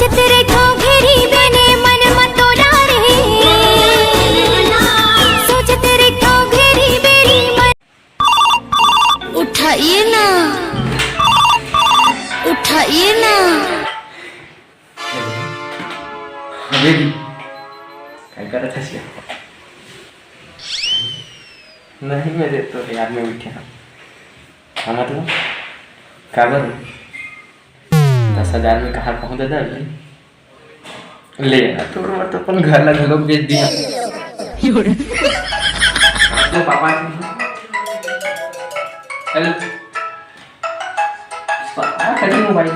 सोचते रे घेरी मैंने मन मतोरा रे, सोचते रे घेरी मेरी मन। उठाइए ना, उठाइए ना। काय करत आहेस? नहीं मैं देतो यार, मैं उठे हाँ मतलब क्या करूँ? 10,000 में कहाँ पहुँच देता है? ले तो अपन घर लगा लोग बेच दिया तो पापा। हेलो पापा खड़ी मोबाइल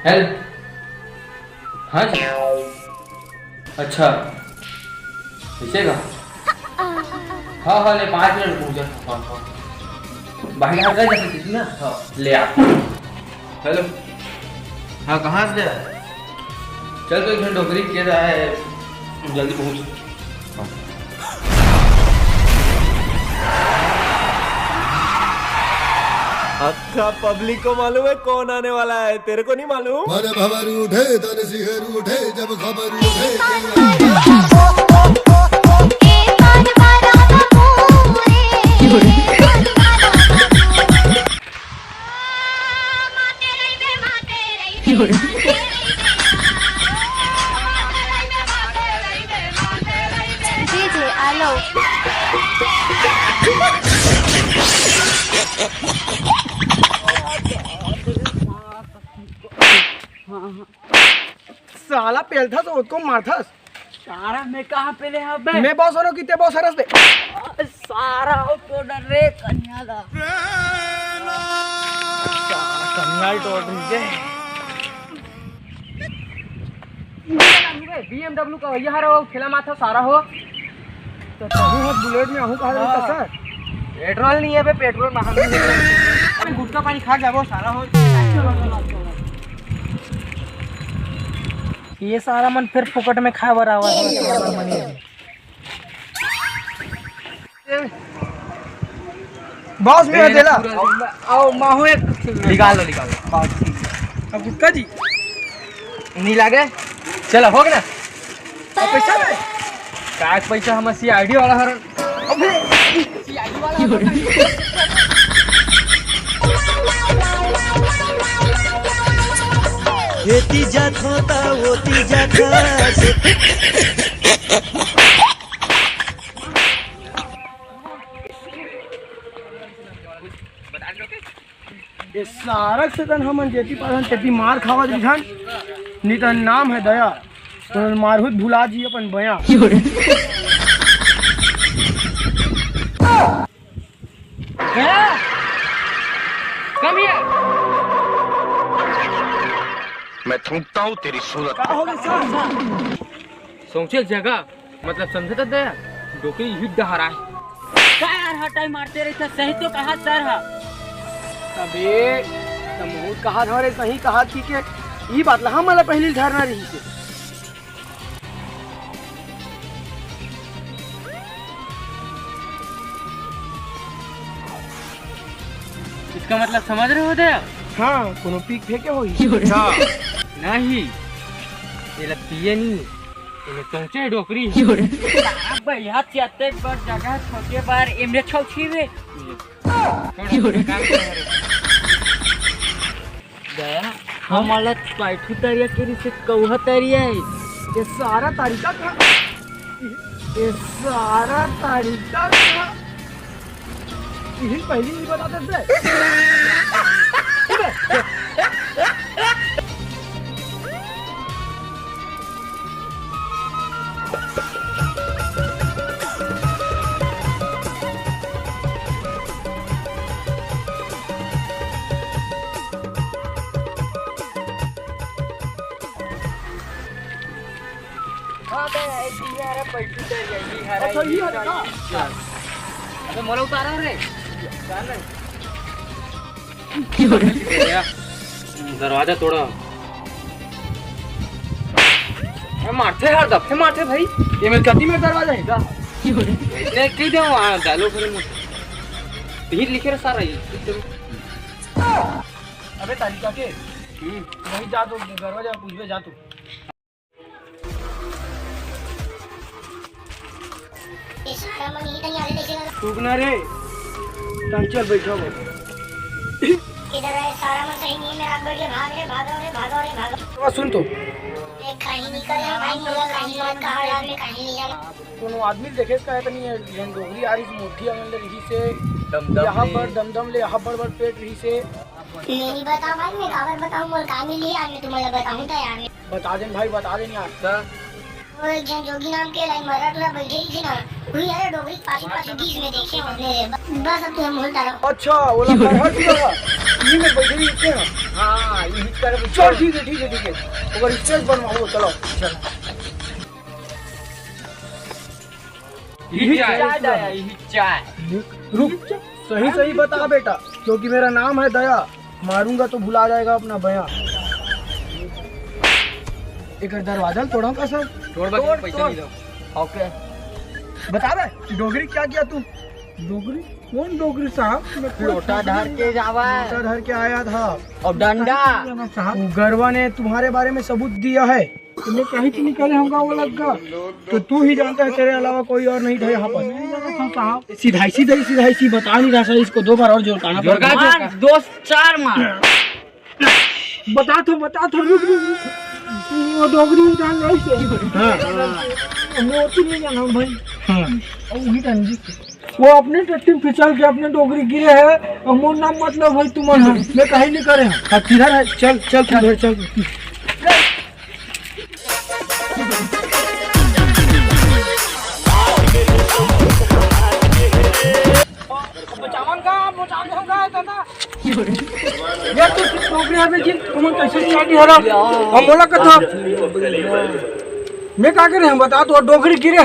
हेलो हाँ जी अच्छा इसे का हाँ हाँ ले 5 मिनट रुक जा। हाँ हाँ बाहर आ जा सकती ना। हाँ ले आ। हेलो हाँ कहाँ से चल तो एक डोकरी किया रहा है, जल्दी पहुँच। हाँ। अच्छा पब्लिक को मालूम है कौन आने वाला है, तेरे को नहीं मालूम? मन भवर उठे तन सिहर उठे जब खबर उठे। डीजे आलो साला पेलथा तो उसको मारथस। सारा मैं कहाँ पे ले बे? मैं बॉस होनो कितने बॉस हरस दे सारा हो तो डर रे कन्याला। कन्याल टोट नीचे BMW का भैया हरा हो खेला माथा सारा हो तो तभी मत बुलेट में आहू कहा रहता सर। पेट्रोल नहीं है बे, पेट्रोल महंगा। गुटका पानी खा जाबो सारा हो। ये सारा मन फिर फुकट में खा बराबर है। बॉस में देला आओ माहू एक निकाल लो अब गुटका जी नहीं लागे चलो हो गया। अब पैसा दे का पैसा हम CID वाला हर अबे येती जात होता होती जात। ये सारा से तन हमन जेती पासन तेती मार खावा दिखान नितन नाम है दया तो मारहुत भुला जी अपन बया। कम हियर मैं थूकता हूँ तेरी सूरत। का हो गया सर? सोचे जगह मतलब समझे तो दया डोकरी हिट डहरा है का यार हटाई मारते रहे सही तो कहा सर हा अबे तमहू कहा धरे सही कहा थी के ई बात ला हमला पहली धरना रही से। इसका मतलब समझ रहे हो दया? हाँ कोनो पीक फेंके होई नहीं ये लगती है नहीं ये सोचे डोकरी भैया चाहते पर जगह छोटे बार इमरे छौछी रे दया हमारा पाइठू तरिया के से कौहा तरिया है ये सारा तरीका था, ये सारा तरीका था यही पहली नहीं बताते थे। अच्छा ये हटा अबे मोला उतारा रे दरवाजा तोड़ा मारते हर दफे मारते भाई ये मेरे कति में दरवाजा है का इतने कई दे डालो फिर मुझे लिखे रहा सारा ये अबे तालिका के वही जा तो गरवा जा पूछबे जा तू। रुकना रे चल बैठो इधर है सारा मन सही नहीं है मेरा बढ़िया भागो रे सुन तो कहीं निकल भाई मुझे कहीं मत कहा यार मैं कहीं नहीं जाना कोनो आदमी देखे का है नहीं है डोगरी आ रही मोटी अंगल रही से यहाँ पर दमदम ले यहाँ पर पेट रही से नहीं बता भाई मैं खबर बताऊं बोल कहां मिली यार मैं तुम्हें बताऊं तो यार बता दें भाई बता दें यार वो एक जन जोगी नाम के लाइन मराठा बैठे ही थी ना वही यार डोगरी पासी बीच में देखे हमने बस अब तुम बोलता रहो। अच्छा वो लोग हर जगह ये में बैठे ही थे ना। हां ये हिट कर चल ठीक है अगर स्टेज बनवाओ चलो चल रुक सही बता बेटा क्योंकि मेरा नाम है दया मारूंगा तो भुला जाएगा अपना बया। एक दरवाजा तोड़ा का सर तोड़ पैसा नहीं दो ओके बता दे डोगरी क्या किया तू डोगरी कौन डोगरी साहब लोटा धर के जावा लोटा धर के आया था और डंडा साहब गरवा ने तुम्हारे बारे में सबूत दिया है तुम्हें कहीं से निकले होगा वो लगा तो तू ही जानता है तेरे अलावा कोई और नहीं था यहाँ पर सीधाई बता नहीं रहा सर इसको 2 बार और जोड़ना पड़ेगा दोस्त 4 मार बता तो रुक वो डोगरी जान रही से मोती नहीं जाना भाई हाँ वो अपने टट्टी फिसल के अपने डोगरी गिरे है और मोर नाम मतलब भाई तुम मैं कहीं नहीं करे किधर है चल किधर चल यार तू डोगरी आवे जी तुम कैसे शादी हो रहा हम बोला कथा मैं क्या करे हम बता तो डोगरी गिरे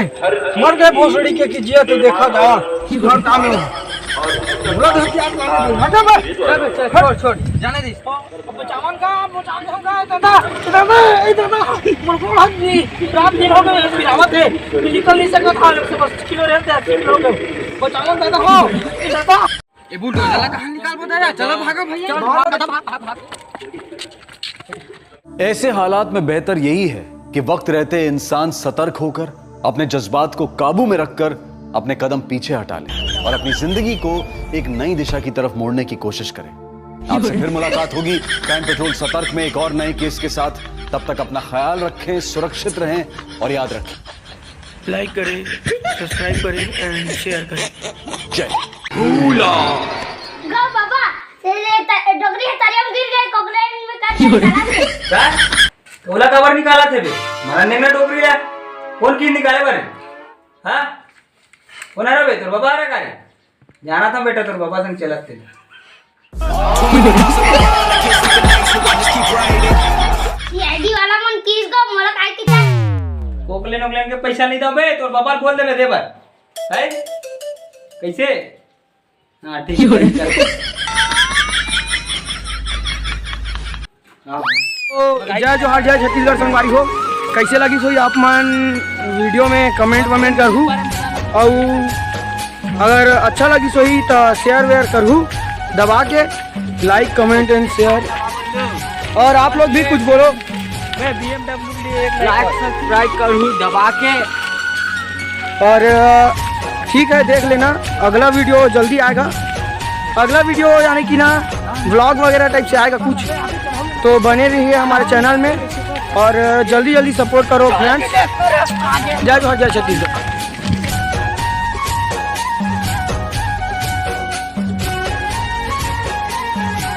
मर गए भोसड़ी के की जिया तो देखा था घर काम में बोला था क्या हटा बे छोड़ जाने दे बचावन का दादा मुर्गो हाथ जी रात दिन हो गए बिरावत है निकल नहीं सकता था से बस किलो रहते हैं किलो बचावन दादा हो दादा ये बुलडोजर कहां निकाल बताया चलो भागो भैया ऐसे हालात में बेहतर यही है कि वक्त रहते इंसान सतर्क होकर अपने जज्बात को काबू में रखकर अपने कदम पीछे हटा ले और अपनी जिंदगी को एक नई दिशा की तरफ मोड़ने की कोशिश करें। आपसे फिर मुलाकात होगी क्राइम पेट्रोल सतर्क में एक और नए केस के साथ। तब तक अपना ख्याल रखें, सुरक्षित रहें और याद रखें लाइक करें, सब्सक्राइब करें एंड शेयर करें। जय गो बाबा तेरे डोगरी है तारे हम गिर गए कॉकलाइन में क्या ओला कवर निकाला थे बे मारने में डोगरी है कौन की निकाले बारे हां कौन आ रहा बे तोर बाबा आ रहा कारे जाना था बेटा तोर बाबा संग चलत थे ये आईडी वाला मन किस को मोला काय की था कोकलेन के पैसा नहीं दो बे तोर बाबा बोल दे दे बार है कैसे हां ठीक है जय जोहार जय छत्तीसगढ़ संगवारी हो कैसे लगी सोई आप मन वीडियो में कमेंट करूँ और अगर अच्छा लगी सोई तो शेयर करूँ दबा के लाइक कमेंट एंड शेयर और आप लोग भी कुछ बोलो मैं BMW लाइक सब्सक्राइब करूँ दबा के और ठीक है देख लेना अगला वीडियो जल्दी आएगा अगला वीडियो यानी कि ना व्लॉग वगैरह टाइप से आएगा कुछ तो बने रहिए हमारे चैनल में और जल्दी सपोर्ट करो फ्रेंड्स। जय जोहार जय छत्तीसगढ़।